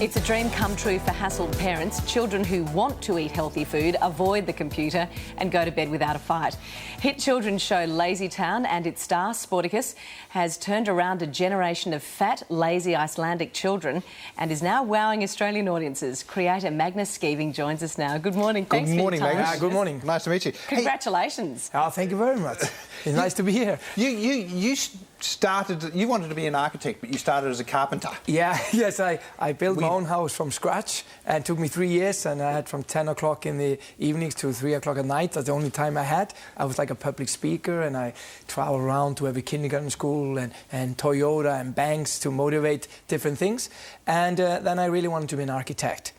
It's a dream come true for hassled parents. Children who want to eat healthy food avoid the computer and go to bed without a fight. Hit children's show Lazy Town and its star Sporticus has turned around a generation of fat, lazy Icelandic children and is now wowing Australian audiences. Creator Magnus Scheving joins us now. Good morning. Thanks Good morning, for your time. Magnus. Good morning. Nice to meet you. Congratulations. Oh, thank you very much. It's nice to be here. You started. You wanted to be an architect, but you started as a carpenter. Yeah, yes, I built my own house from scratch, and it took me 3 years, and I had from 10 o'clock in the evenings to 3 o'clock at night. That's the only time I had. I was like a public speaker, and I traveled around to every kindergarten school and Toyota and banks to motivate different things. And then I really wanted to be an architect.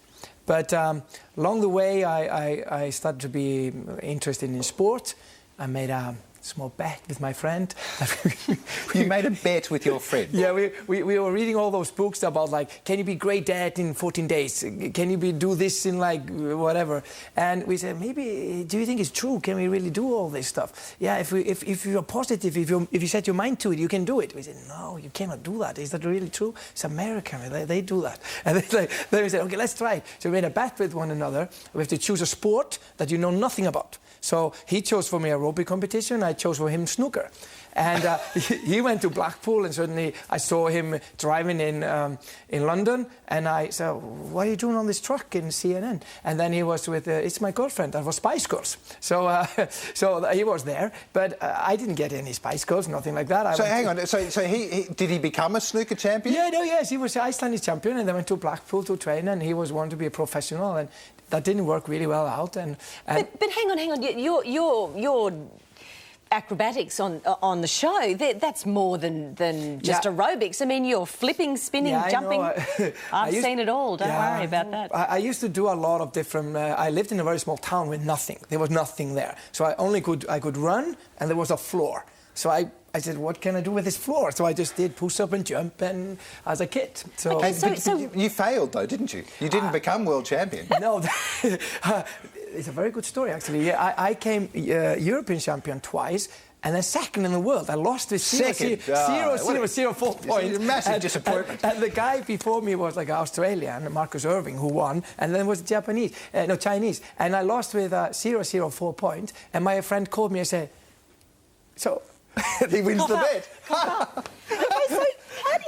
But along the way, I started to be interested in sport. I made a small bet with my friend. You made a bet with your friend? Yeah, we were reading all those books about, like, can you be great dad in 14 days? Can you do this in, like, whatever? And we said, maybe, do you think it's true? Can we really do all this stuff? Yeah, if you're positive, if you set your mind to it, you can do it. We said, no, you cannot do that. Is that really true? It's American. They do that. And then we said, okay, let's try it. So we made a bet with one another. We have to choose a sport that you know nothing about. So he chose for me aerobic competition, I chose for him snooker. And he went to Blackpool, and suddenly I saw him driving in London, and I said, what are you doing on this truck in CNN? And then he was with, it's my girlfriend, that was Spice Girls. So he was there, but I didn't get any Spice Girls, nothing like that. So hang on, so he did he become a snooker champion? Yeah, no, yes, he was Icelandic champion, and then went to Blackpool to train, and he was wanting to be a professional, and that didn't work really well out. But hang on, your acrobatics on the show, that's more than just aerobics. I mean, you're flipping, spinning, jumping. I've seen it all, don't worry about that. I used to do a lot of different... I lived in a very small town with nothing. There was nothing there. So I could run, and there was a floor. So I said, what can I do with this floor? So I just did push-up and jump and as a kid. So, okay, so you failed, though, didn't you? You didn't become world champion. No, it's a very good story, actually. Yeah, I came European champion twice, and then second in the world. I lost with 0.04 points. Massive disappointment. And the guy before me was like Australian, Magnus Scheving, who won, and then was Chinese. And I lost with 0.04 points, and my friend called me and said, so... he wins the bet. Okay, so how do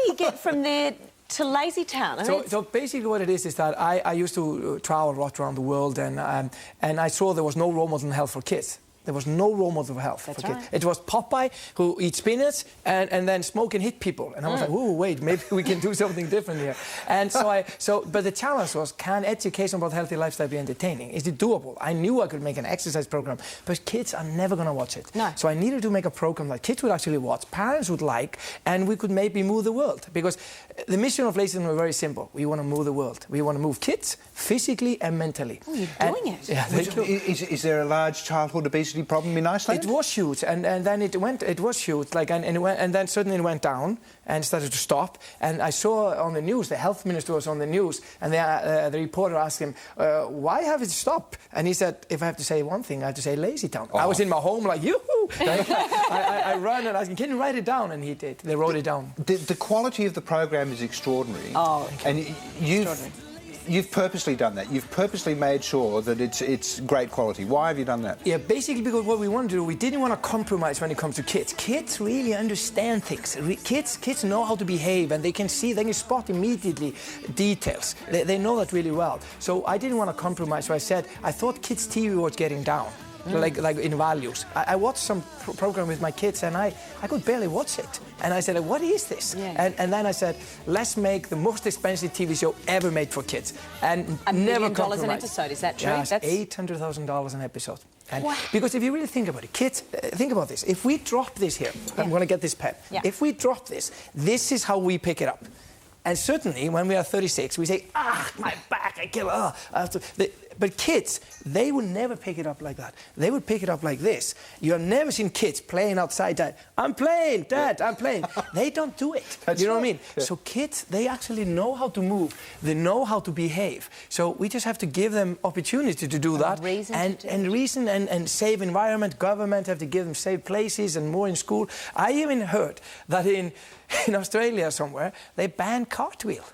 you get from there to Lazy Town? I mean, so basically what it is that I used to travel a lot around the world, and I saw there was no role model in health for kids. There was no role model for health for kids. It was Popeye who eats spinach and then smoke and hit people. And I was like, oh, wait, maybe we can do something different here. And but the challenge was, can education about healthy lifestyle be entertaining? Is it doable? I knew I could make an exercise program, but kids are never going to watch it. No. So I needed to make a program that kids would actually watch, parents would like, and we could maybe move the world. Because the mission of Lazy Town was very simple. We want to move the world. We want to move kids physically and mentally. Oh, you're doing it. Yeah, is there a large childhood obesity problem in Iceland? It was huge, and then it was huge, like, and then suddenly it went down and started to stop. And I saw on the news, the health minister was on the news, and the reporter asked him, why have it stopped? And he said, if I have to say one thing, I have to say Lazy Town. I was in my home like, yoo-hoo! I ran and asked him, can you write it down? And he did. They wrote it down. The quality of the program is extraordinary. Oh, and you've purposely done that. You've purposely made sure that it's great quality. Why have you done that? Yeah, basically because what we wanted to do, we didn't want to compromise when it comes to kids. Kids really understand things. Kids know how to behave, and they can spot immediately details. They know that really well. So I didn't want to compromise. So I said, I thought kids' TV was getting down. Like in values. I watched some program with my kids, and I could barely watch it. And I said, what is this? Yeah. And then I said, let's make the most expensive TV show ever made for kids. And never compromise. $1 million an episode, is that true? Yeah, that's $800,000 an episode. And wow. Because if you really think about it, kids, think about this. If we drop this here, I'm going to get this pen. Yeah. If we drop this is how we pick it up. And certainly, when we are 36, we say, my back, I kill, But kids, they would never pick it up like that. They would pick it up like this. You have never seen kids playing outside, Dad. I'm playing, Dad, I'm playing. They don't do it. You know what I mean? Yeah. So kids, they actually know how to move. They know how to behave. So we just have to give them opportunity to do that. Reason and safe environment. Government have to give them safe places and more in school. I even heard that in Australia somewhere, they banned cartwheel.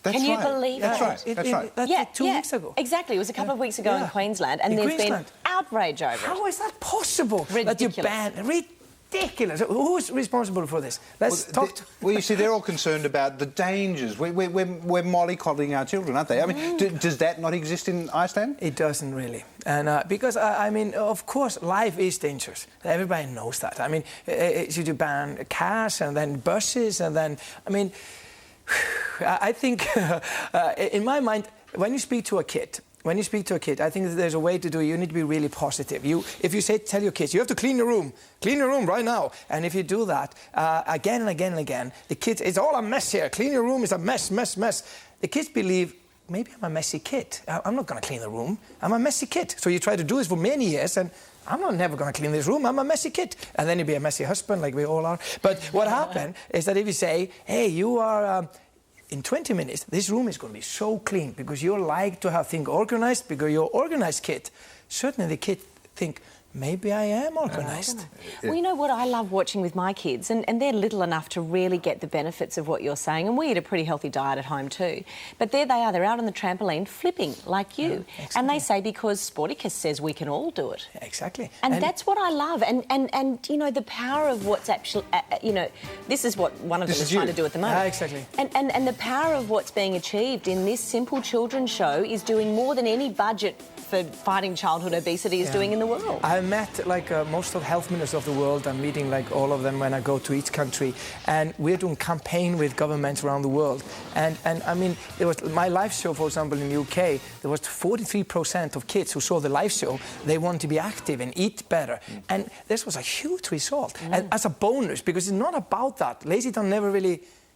That's Can you right. believe That's it? right. That's right. That's like 2 weeks ago. Exactly. It was a couple of weeks ago in Queensland, and there's been outrage over it. How is that possible? Ridiculous. That you ban... Ridiculous. Who's responsible for this? Let's talk to... Well, you see, they're all concerned about the dangers. We're mollycoddling our children, aren't they? I mean, does that not exist in Iceland? It doesn't really. And because, I mean, of course, life is dangerous. Everybody knows that. I mean, should you ban cars and then buses and then... I mean, I think, in my mind, when you speak to a kid, I think that there's a way to do it. You need to be really positive. If you tell your kids, you have to clean your room right now. And if you do that again and again and again, the kids, it's all a mess here. Clean your room is a mess. The kids believe, maybe I'm a messy kid. I'm not going to clean the room. I'm a messy kid. So you try to do this for many years, and I'm never going to clean this room. I'm a messy kid. And then you'll be a messy husband, like we all are. But what happened is that if you say, hey, you are... in 20 minutes, this room is going to be so clean because you like to have things organized, because you're an organized kid. Certainly the kid think, maybe I am organised. Well, you know what I love watching with my kids, and they're little enough to really get the benefits of what you're saying, and we eat a pretty healthy diet at home too. But there they are, they're out on the trampoline flipping like you. Yeah, exactly. And they say because Sporticus says we can all do it. Exactly. And that's what I love. And you know, the power of what's actually, you know, this is what one of them is trying to do at the moment. Exactly. And the power of what's being achieved in this simple children's show is doing more than any budget for fighting childhood obesity is doing in the world. I met like most of the health ministers of the world. I'm meeting like all of them when I go to each country, and we're doing campaign with governments around the world. And I mean, there was my live show, for example, in the UK. There was 43% of kids who saw the live show. They want to be active and eat better, and this was a huge result. And as a bonus, because it's not about that. Lazy Town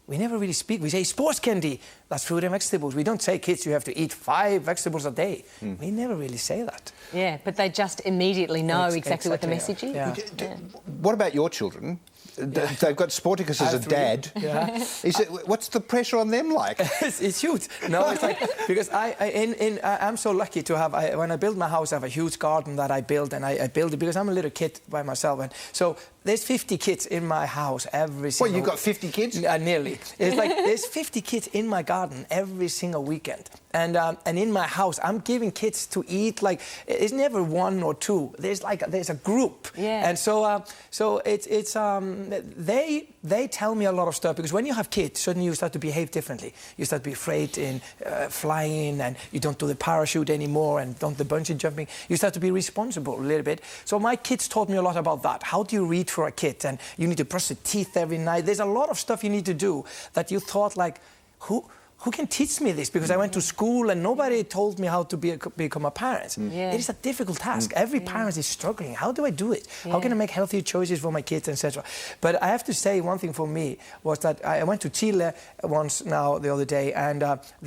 we never really speak. We say sports candy, that's fruit and vegetables. We don't say, kids, you have to eat 5 vegetables a day. We never really say that. Yeah, but they just immediately know exactly what the message is. Yeah. What about your children? They've got Sporticus as a dad. Yeah. What's the pressure on them like? It's huge. No, it's like, because I'm so lucky to have, when I build my house, I have a huge garden that I build, and I build it because I'm a little kid by myself. And so there's 50 kids in my house every single... Well, you've got 50 kids? Nearly. It's like there's 50 kids in my garden every single weekend. And in my house, I'm giving kids to eat, like, it's never 1 or 2. There's a group. Yeah. And so they tell me a lot of stuff, because when you have kids, suddenly you start to behave differently. You start to be afraid in flying, and you don't do the parachute anymore, and don't the bungee jumping. You start to be responsible a little bit. So my kids taught me a lot about that. How do you read for a kid? And you need to brush the teeth every night. There's a lot of stuff you need to do that you thought, like, who can teach me this? Because I went to school and nobody told me how to become a parent. Yeah. It is a difficult task. Every parent is struggling. How do I do it? How can I make healthy choices for my kids, etc.? But I have to say, one thing for me was that I went to Chile once now the other day, and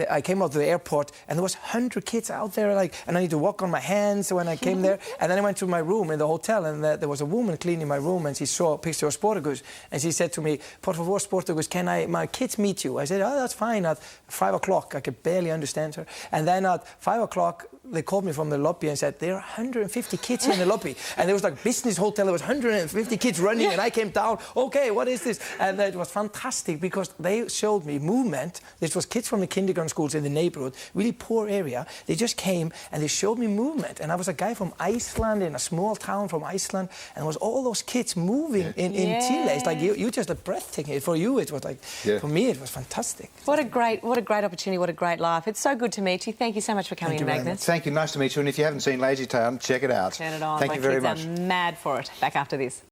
I came out to the airport, and there was 100 kids out there, like, and I need to walk on my hands when I came there. And then I went to my room in the hotel, and there was a woman cleaning my room, and she saw a picture of Sporticus, and she said to me, "Por favor, Sporticus, can my kids meet you?" I said, "Oh, that's fine." At 5 o'clock, I could barely understand her. And then at 5 o'clock, they called me from the lobby and said, there are 150 kids in the lobby. And there was like business hotel, there was 150 kids running, and I came down, okay, what is this? And it was fantastic, because they showed me movement. This was kids from the kindergarten schools in the neighborhood, really poor area. They just came and they showed me movement. And I was a guy from Iceland, in a small town from Iceland, and it was all those kids moving in Chile. It's like, you just a breathtaking. For you, it was like, for me, it was fantastic. What a great opportunity, what a great life. It's so good to meet you. Thank you so much for coming in, Magnus. Thank you, nice to meet you. And if you haven't seen Lazy Town, check it out. Turn it on. Thank you very much. My kids are mad for it. Back after this.